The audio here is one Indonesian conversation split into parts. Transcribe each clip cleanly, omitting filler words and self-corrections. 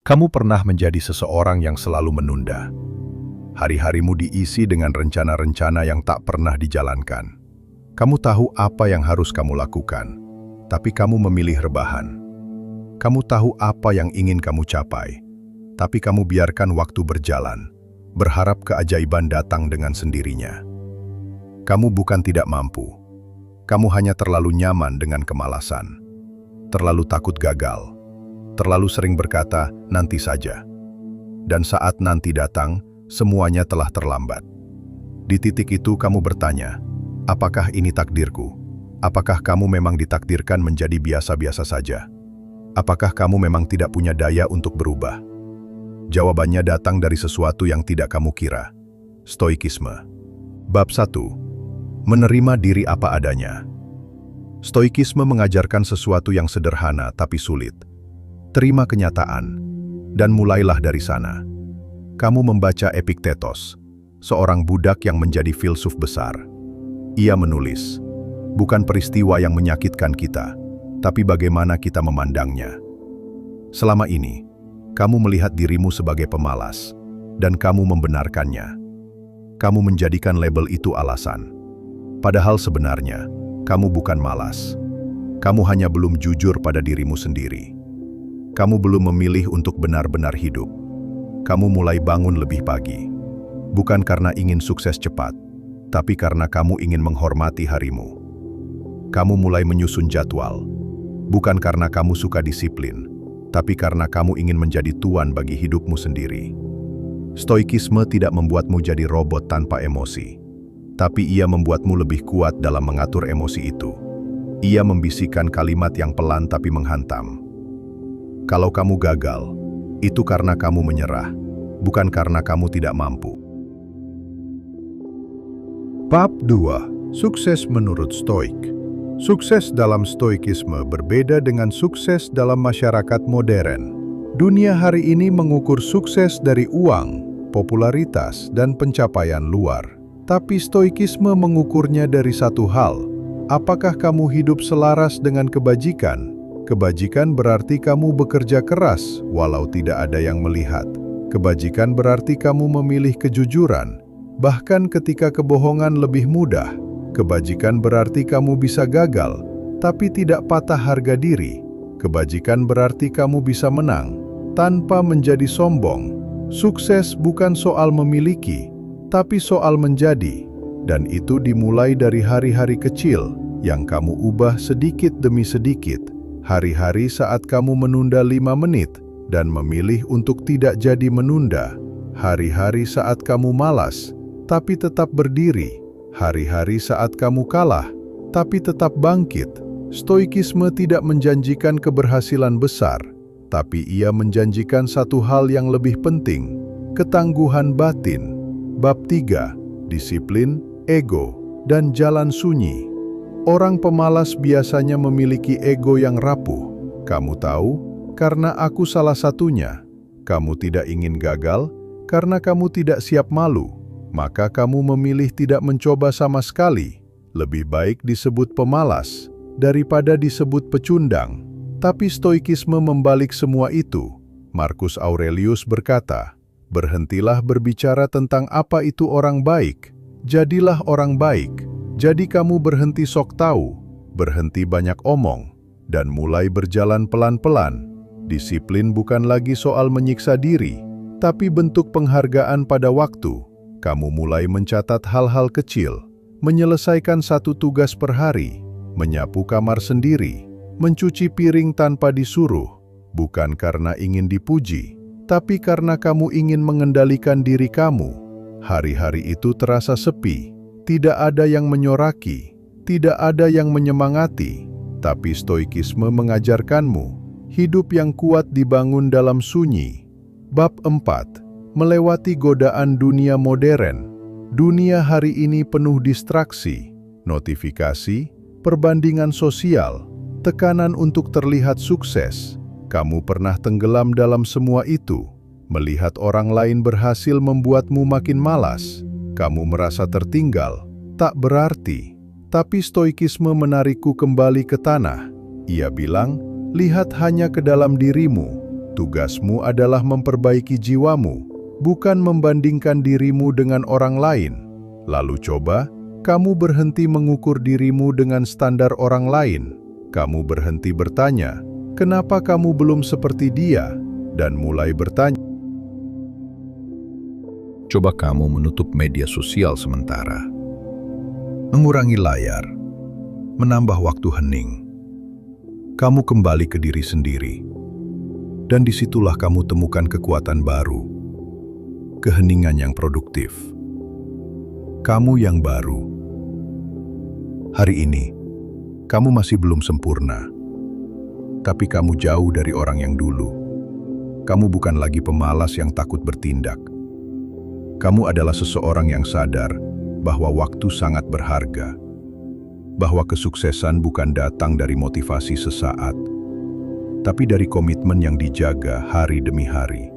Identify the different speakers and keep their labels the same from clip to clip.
Speaker 1: Kamu pernah menjadi seseorang yang selalu menunda. Hari-harimu diisi dengan rencana-rencana yang tak pernah dijalankan. Kamu tahu apa yang harus kamu lakukan, tapi kamu memilih rebahan. Kamu tahu apa yang ingin kamu capai, tapi kamu biarkan waktu berjalan, berharap keajaiban datang dengan sendirinya. Kamu bukan tidak mampu. Kamu hanya terlalu nyaman dengan kemalasan, terlalu takut gagal, terlalu sering berkata, nanti saja. Dan saat nanti datang, semuanya telah terlambat. Di titik itu kamu bertanya, apakah ini takdirku? Apakah kamu memang ditakdirkan menjadi biasa-biasa saja? Apakah kamu memang tidak punya daya untuk berubah? Jawabannya datang dari sesuatu yang tidak kamu kira. Stoikisme. Bab 1. Menerima diri apa adanya. Stoikisme mengajarkan sesuatu yang sederhana tapi sulit. Terima kenyataan, dan mulailah dari sana. Kamu membaca Epiktetos, seorang budak yang menjadi filsuf besar. Ia menulis, bukan peristiwa yang menyakitkan kita, tapi bagaimana kita memandangnya. Selama ini, kamu melihat dirimu sebagai pemalas, dan kamu membenarkannya. Kamu menjadikan label itu alasan. Padahal sebenarnya, kamu bukan malas. Kamu hanya belum jujur pada dirimu sendiri. Kamu belum memilih untuk benar-benar hidup. Kamu mulai bangun lebih pagi. Bukan karena ingin sukses cepat, tapi karena kamu ingin menghormati harimu. Kamu mulai menyusun jadwal. Bukan karena kamu suka disiplin, tapi karena kamu ingin menjadi tuan bagi hidupmu sendiri. Stoikisme tidak membuatmu jadi robot tanpa emosi, tapi ia membuatmu lebih kuat dalam mengatur emosi itu. Ia membisikkan kalimat yang pelan tapi menghantam. Kalau kamu gagal, itu karena kamu menyerah, bukan karena kamu tidak mampu. Bab 2. Sukses menurut Stoik. Sukses dalam Stoikisme berbeda dengan sukses dalam masyarakat modern. Dunia hari ini mengukur sukses dari uang, popularitas, dan pencapaian luar. Tapi Stoikisme mengukurnya dari satu hal. Apakah kamu hidup selaras dengan kebajikan? Kebajikan berarti kamu bekerja keras, walau tidak ada yang melihat. Kebajikan berarti kamu memilih kejujuran, bahkan ketika kebohongan lebih mudah. Kebajikan berarti kamu bisa gagal, tapi tidak patah harga diri. Kebajikan berarti kamu bisa menang, tanpa menjadi sombong. Sukses bukan soal memiliki, tapi soal menjadi. Dan itu dimulai dari hari-hari kecil, yang kamu ubah sedikit demi sedikit. Hari-hari saat kamu menunda 5 menit dan memilih untuk tidak jadi menunda. Hari-hari saat kamu malas, tapi tetap berdiri. Hari-hari saat kamu kalah, tapi tetap bangkit. Stoikisme tidak menjanjikan keberhasilan besar, tapi ia menjanjikan satu hal yang lebih penting, ketangguhan batin. Bab 3. Disiplin, ego, dan jalan sunyi. Orang pemalas biasanya memiliki ego yang rapuh. Kamu tahu, karena aku salah satunya. Kamu tidak ingin gagal, karena kamu tidak siap malu. Maka kamu memilih tidak mencoba sama sekali. Lebih baik disebut pemalas, daripada disebut pecundang. Tapi Stoikisme membalik semua itu. Marcus Aurelius berkata, berhentilah berbicara tentang apa itu orang baik. Jadilah orang baik. Jadi kamu berhenti sok tahu, berhenti banyak omong, dan mulai berjalan pelan-pelan. Disiplin bukan lagi soal menyiksa diri, tapi bentuk penghargaan pada waktu. Kamu mulai mencatat hal-hal kecil, menyelesaikan satu tugas per hari, menyapu kamar sendiri, mencuci piring tanpa disuruh, bukan karena ingin dipuji, tapi karena kamu ingin mengendalikan diri kamu. Hari-hari itu terasa sepi. Tidak ada yang menyoraki, tidak ada yang menyemangati, tapi Stoikisme mengajarkanmu, hidup yang kuat dibangun dalam sunyi. Bab 4. Melewati godaan dunia modern. Dunia hari ini penuh distraksi, notifikasi, perbandingan sosial, tekanan untuk terlihat sukses. Kamu pernah tenggelam dalam semua itu, melihat orang lain berhasil membuatmu makin malas. Kamu merasa tertinggal, tak berarti. Tapi Stoikisme menarikku kembali ke tanah. Ia bilang, lihat hanya ke dalam dirimu. Tugasmu adalah memperbaiki jiwamu, bukan membandingkan dirimu dengan orang lain. Lalu coba, kamu berhenti mengukur dirimu dengan standar orang lain. Kamu berhenti bertanya, kenapa kamu belum seperti dia? Dan mulai bertanya. Coba kamu menutup media sosial sementara. Mengurangi layar, menambah waktu hening. Kamu kembali ke diri sendiri. Dan disitulah kamu temukan kekuatan baru. Keheningan yang produktif. Kamu yang baru. Hari ini, kamu masih belum sempurna. Tapi kamu jauh dari orang yang dulu. Kamu bukan lagi pemalas yang takut bertindak. Kamu adalah seseorang yang sadar bahwa waktu sangat berharga. Bahwa kesuksesan bukan datang dari motivasi sesaat, tapi dari komitmen yang dijaga hari demi hari.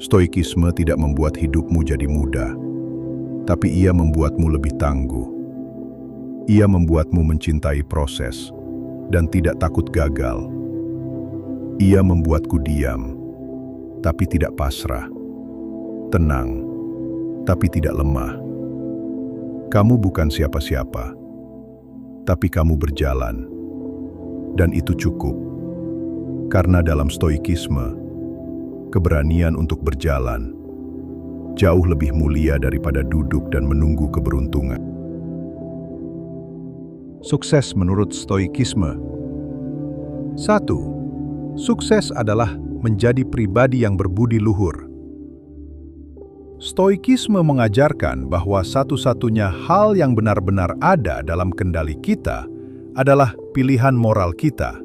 Speaker 1: Stoikisme tidak membuat hidupmu jadi mudah, tapi ia membuatmu lebih tangguh. Ia membuatmu mencintai proses dan tidak takut gagal. Ia membuatku diam, tapi tidak pasrah. Tenang, tapi tidak lemah. Kamu bukan siapa-siapa, tapi kamu berjalan. Dan itu cukup. Karena dalam stoikisme, keberanian untuk berjalan jauh lebih mulia daripada duduk dan menunggu keberuntungan. Sukses menurut stoikisme. 1. Sukses adalah menjadi pribadi yang berbudi luhur. Stoikisme mengajarkan bahwa satu-satunya hal yang benar-benar ada dalam kendali kita adalah pilihan moral kita.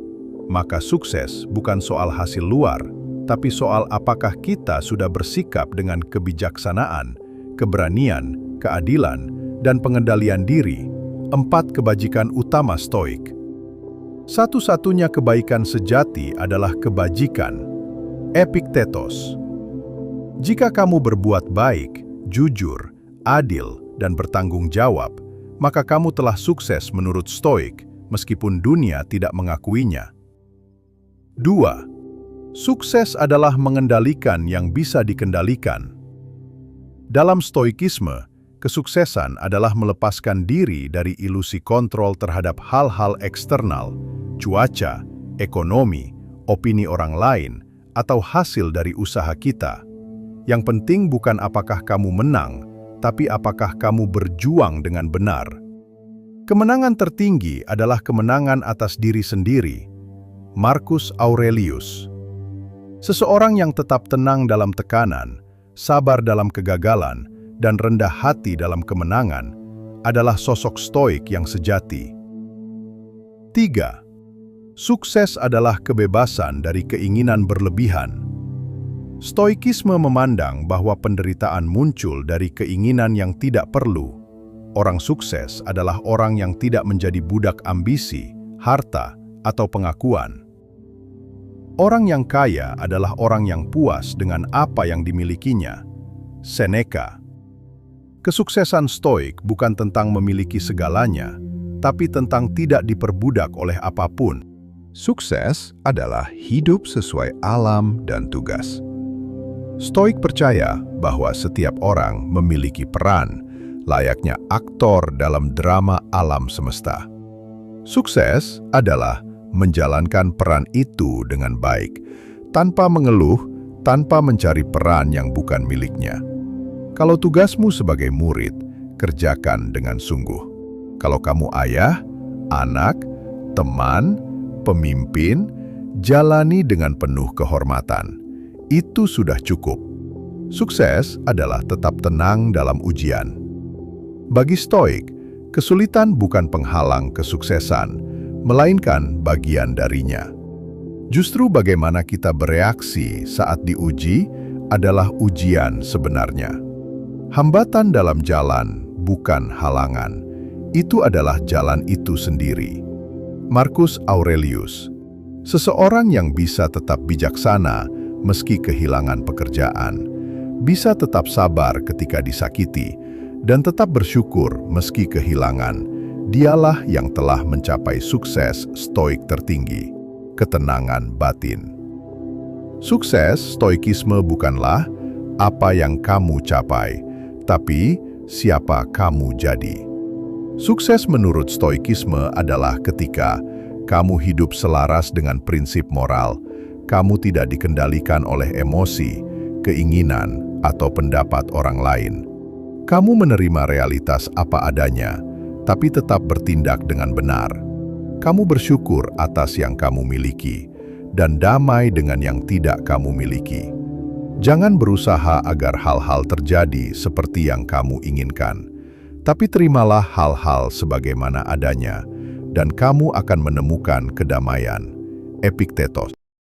Speaker 1: Maka sukses bukan soal hasil luar, tapi soal apakah kita sudah bersikap dengan kebijaksanaan, keberanian, keadilan, dan pengendalian diri, 4 kebajikan utama Stoik. Satu-satunya kebaikan sejati adalah kebajikan, Epiktetos. Jika kamu berbuat baik, jujur, adil, dan bertanggung jawab, maka kamu telah sukses menurut Stoik, meskipun dunia tidak mengakuinya. 2. Sukses adalah mengendalikan yang bisa dikendalikan. Dalam stoikisme, kesuksesan adalah melepaskan diri dari ilusi kontrol terhadap hal-hal eksternal, cuaca, ekonomi, opini orang lain, atau hasil dari usaha kita. Yang penting bukan apakah kamu menang, tapi apakah kamu berjuang dengan benar. Kemenangan tertinggi adalah kemenangan atas diri sendiri. Marcus Aurelius. Seseorang yang tetap tenang dalam tekanan, sabar dalam kegagalan, dan rendah hati dalam kemenangan adalah sosok stoik yang sejati. 3. Sukses adalah kebebasan dari keinginan berlebihan. Stoikisme memandang bahwa penderitaan muncul dari keinginan yang tidak perlu. Orang sukses adalah orang yang tidak menjadi budak ambisi, harta, atau pengakuan. Orang yang kaya adalah orang yang puas dengan apa yang dimilikinya. Seneca. Kesuksesan stoik bukan tentang memiliki segalanya, tapi tentang tidak diperbudak oleh apapun. Sukses adalah hidup sesuai alam dan tugas. Stoik percaya bahwa setiap orang memiliki peran, layaknya aktor dalam drama alam semesta. Sukses adalah menjalankan peran itu dengan baik, tanpa mengeluh, tanpa mencari peran yang bukan miliknya. Kalau tugasmu sebagai murid, kerjakan dengan sungguh. Kalau kamu ayah, anak, teman, pemimpin, jalani dengan penuh kehormatan. Itu sudah cukup. Sukses adalah tetap tenang dalam ujian. Bagi Stoik, kesulitan bukan penghalang kesuksesan, melainkan bagian darinya. Justru bagaimana kita bereaksi saat diuji adalah ujian sebenarnya. Hambatan dalam jalan bukan halangan. Itu adalah jalan itu sendiri. Marcus Aurelius. Seseorang yang bisa tetap bijaksana meski kehilangan pekerjaan, bisa tetap sabar ketika disakiti, dan tetap bersyukur meski kehilangan, dialah yang telah mencapai sukses stoik tertinggi, ketenangan batin. Sukses stoikisme bukanlah apa yang kamu capai, tapi siapa kamu jadi. Sukses menurut stoikisme adalah ketika kamu hidup selaras dengan prinsip moral, kamu tidak dikendalikan oleh emosi, keinginan, atau pendapat orang lain. Kamu menerima realitas apa adanya, tapi tetap bertindak dengan benar. Kamu bersyukur atas yang kamu miliki, dan damai dengan yang tidak kamu miliki. Jangan berusaha agar hal-hal terjadi seperti yang kamu inginkan, tapi terimalah hal-hal sebagaimana adanya, dan kamu akan menemukan kedamaian. Epiktetos.